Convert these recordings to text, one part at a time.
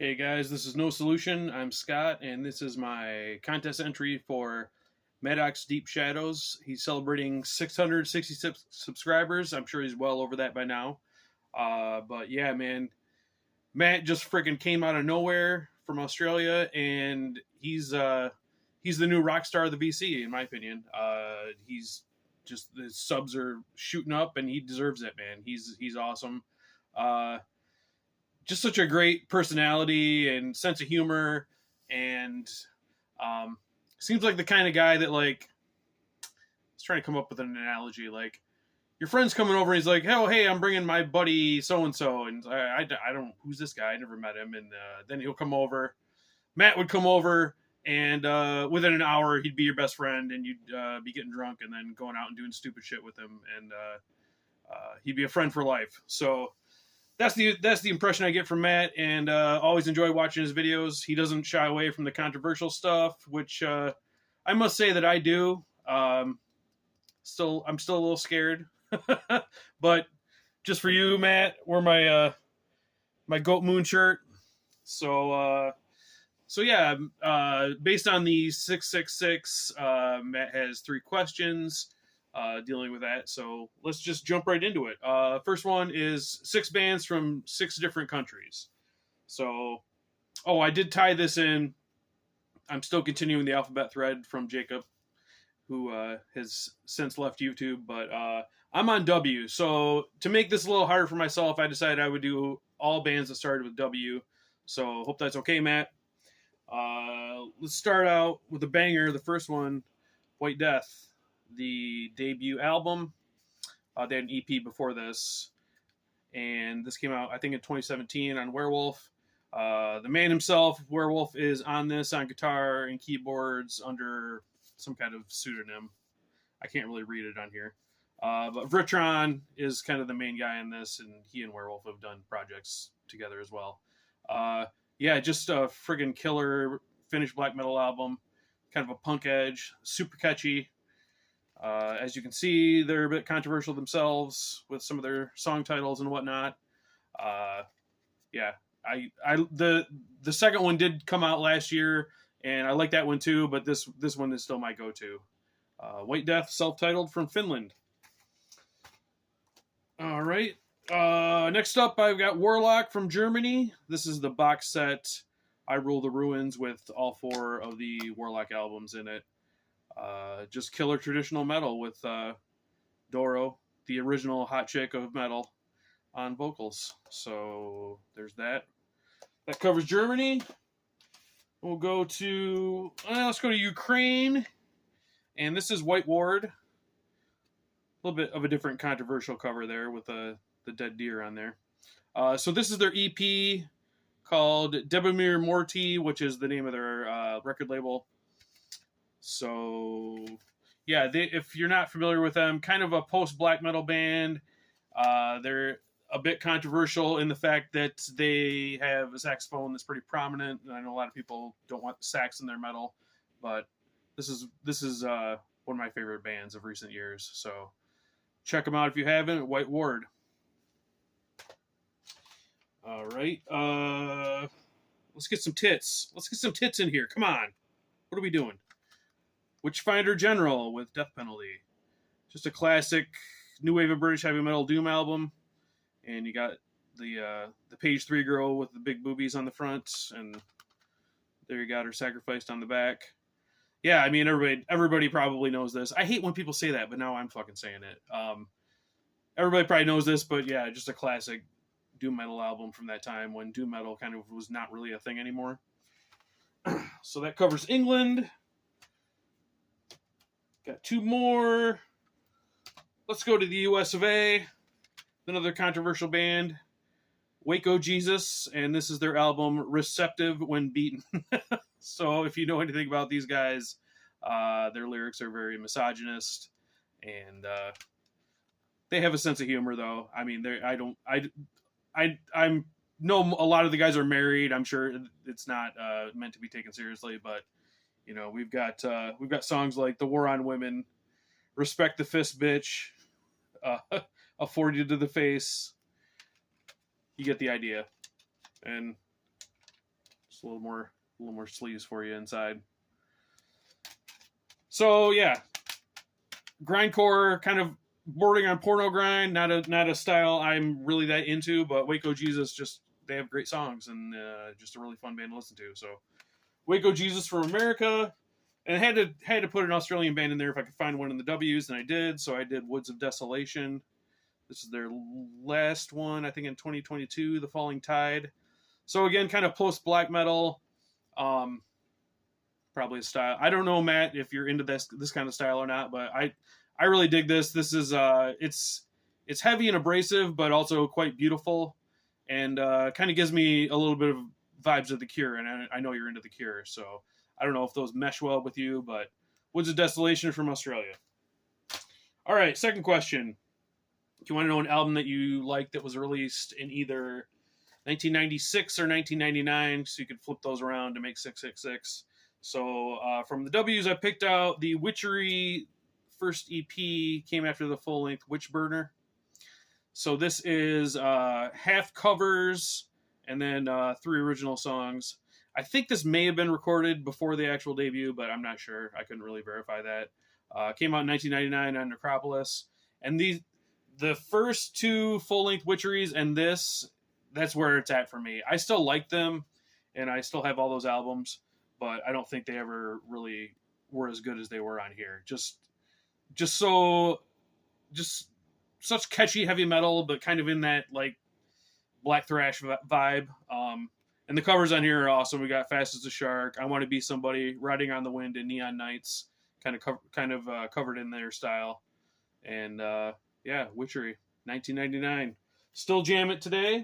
Hey guys, this is No Solution. I'm Scott, and this is my contest entry for Maddox Deep Shadows. He's celebrating 666 subscribers. I'm sure he's well over that by now. But yeah, man, Matt just freaking came out of nowhere from Australia, and he's the new rock star of the VC, in my opinion. He's just the subs are shooting up, and he deserves it, man. He's awesome. Just such a great personality and sense of humor, and seems like the kind of guy that, like, I was trying to come up with an analogy, like your friend's coming over and he's like, oh hey, I'm bringing my buddy so and so, and I don't, who's this guy, I never met him, and then he'll come over, Matt would come over, and within an hour he'd be your best friend, and you'd be getting drunk and then going out and doing stupid shit with him, and he'd be a friend for life. So that's the impression I get from Matt, and always enjoy watching his videos. He doesn't shy away from the controversial stuff, which I must say that I do. I'm still a little scared, but just for you, Matt, wear my Goat Moon shirt. So yeah, based on the 666, Matt has 3 questions. Dealing with that, so let's just jump right into it. First one is 6 bands from 6 different countries. So, I did tie this in. I'm still continuing the alphabet thread from Jacob, who has since left YouTube, but I'm on W. So to make this a little harder for myself, I decided I would do all bands that started with W. So hope that's okay, Matt. Let's start out with a banger. The first one, White Death, the debut album. They had an EP before this, and this came out, I think, in 2017 on Werewolf. The man himself, Werewolf, is on this on guitar and keyboards under some kind of pseudonym. I can't really read it on here. But Vritron is kind of the main guy in this, and he and Werewolf have done projects together as well. Yeah, just a friggin' killer Finnish black metal album. Kind of a punk edge, super catchy. As you can see, they're a bit controversial themselves with some of their song titles and whatnot. Yeah, the second one did come out last year, and I like that one too. But this one is still my go-to. White Death, self-titled, from Finland. All right. Next up, I've got Warlock from Germany. This is the box set I Rule the Ruins with all 4 of the Warlock albums in it. Just killer traditional metal with Doro, the original hot chick of metal, on vocals. So there's that. That covers Germany. We'll go to let's go to Ukraine, and this is White Ward. A little bit of a different controversial cover there with the dead deer on there. So this is their EP called Debomir Morty, which is the name of their record label. So, yeah, if you're not familiar with them, kind of a post-black metal band. They're a bit controversial in the fact that they have a saxophone that's pretty prominent. And I know a lot of people don't want sax in their metal, but this is one of my favorite bands of recent years. So check them out if you haven't. White Ward. All right. Let's get some tits. Let's get some tits in here. Come on. What are we doing? Witchfinder General with Death Penalty. Just a classic new wave of British heavy metal doom album. And you got the page 3 girl with the big boobies on the front, and there you got her sacrificed on the back. Yeah, I mean, everybody probably knows this. I hate when people say that, but now I'm fucking saying it. Everybody probably knows this, but yeah, just a classic doom metal album from that time when doom metal kind of was not really a thing anymore. So that covers England. Got 2 more. Let's go to the US of A. Another controversial band, Wakeo Jesus, and this is their album Receptive When Beaten. So if you know anything about these guys, their lyrics are very misogynist, and they have a sense of humor, though. I mean, I know a lot of the guys are married. I'm sure it's not meant to be taken seriously, but you know, we've got songs like "The War on Women," "Respect the Fist, Bitch," "A 40 to the Face." You get the idea. And Just a little more sleeves for you inside. So yeah, grindcore, kind of bordering on porno grind. Not a style I'm really that into, but Wakeo Jesus, they have great songs and just a really fun band to listen to. So Wakeo Jesus from America, and I had to put an Australian band in there if I could find one in the W's, and I did. So I did Woods of Desolation. This is their last one, I think, in 2022, The Falling Tide. So again, kind of post black metal. Probably a style. I don't know, Matt, if you're into this kind of style or not, but I really dig this. This is it's heavy and abrasive, but also quite beautiful, and kind of gives me a little bit of vibes of The Cure, and I know you're into The Cure, so I don't know if those mesh well with you, but Woods of Desolation from Australia. All right, second question. Do you want to know an album that you like that was released in either 1996 or 1999, so you could flip those around to make 666? So from the W's, I picked out the Witchery first EP, came after the full-length Witchburner. So this is half covers and then 3 original songs. I think this may have been recorded before the actual debut, but I'm not sure. I couldn't really verify that. Came out in 1999 on Necropolis. And the first 2 full-length Witcheries and that's where it's at for me. I still like them, and I still have all those albums, but I don't think they ever really were as good as they were on here. Just such catchy heavy metal, but kind of in that like black thrash vibe. And the covers on here are awesome. We got Fast as a Shark, I Want to Be Somebody, Riding on the Wind, and Neon Nights, kind of covered in their style. And yeah, Witchery, 1999. Still jam it today.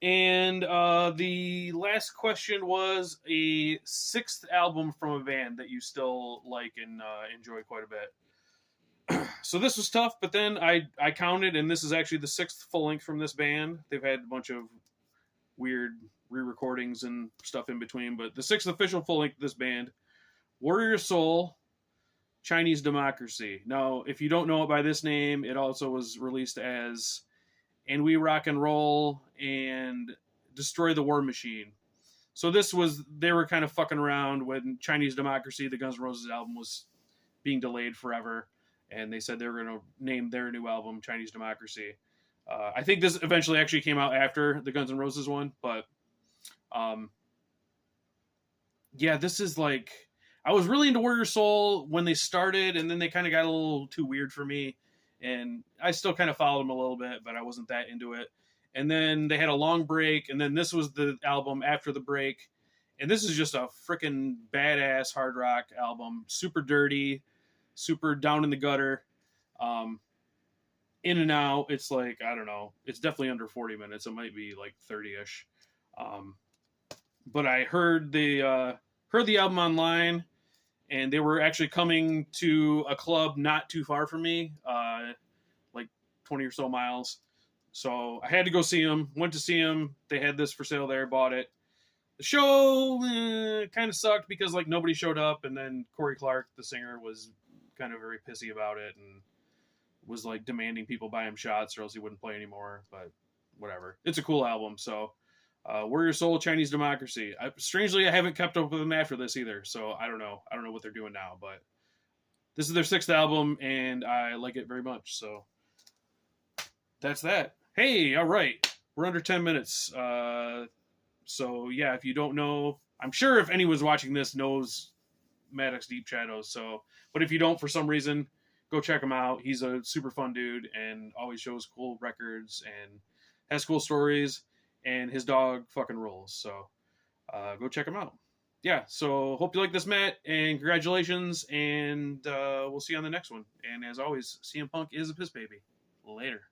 And the last question was a 6th album from a band that you still like and enjoy quite a bit. So this was tough, but then I counted, and this is actually the 6th full length from this band. They've had a bunch of weird re-recordings and stuff in between, but the 6th official full length of this band, Warrior Soul, Chinese Democracy. Now, if you don't know it by this name, it also was released as And We Rock and Roll and Destroy the War Machine. So they were kind of fucking around when Chinese Democracy, the Guns N' Roses album, was being delayed forever. And they said they were going to name their new album Chinese Democracy. I think this eventually actually came out after the Guns N' Roses one, but yeah, this is like, I was really into Warrior Soul when they started, and then they kind of got a little too weird for me, and I still kind of followed them a little bit, but I wasn't that into it. And then they had a long break, and then this was the album after the break, and this is just a freaking badass hard rock album, super dirty, super down in the gutter, in and out. It's like, I don't know, it's definitely under 40 minutes. It might be like 30-ish. But I heard the album online, and they were actually coming to a club not too far from me, like 20 or so miles. So I had to go see them. Went to see them. They had this for sale there. Bought it. The show kind of sucked because like nobody showed up, and then Corey Clark, the singer, was kind of very pissy about it and was like demanding people buy him shots or else he wouldn't play anymore. But whatever. It's a cool album. So Warrior Soul, Chinese Democracy. Strangely, I haven't kept up with them after this either, so I don't know. I don't know what they're doing now, but this is their 6th album, and I like it very much. So that's that. Hey, all right, we're under 10 minutes. So yeah, if you don't know, I'm sure if anyone's watching this knows Maddox Deep Shadows. So, but if you don't for some reason, go check him out. He's a super fun dude and always shows cool records and has cool stories. And his dog fucking rules. So go check him out. Yeah, so hope you like this, Matt, and congratulations, and we'll see you on the next one. And as always, CM Punk is a piss baby. Later.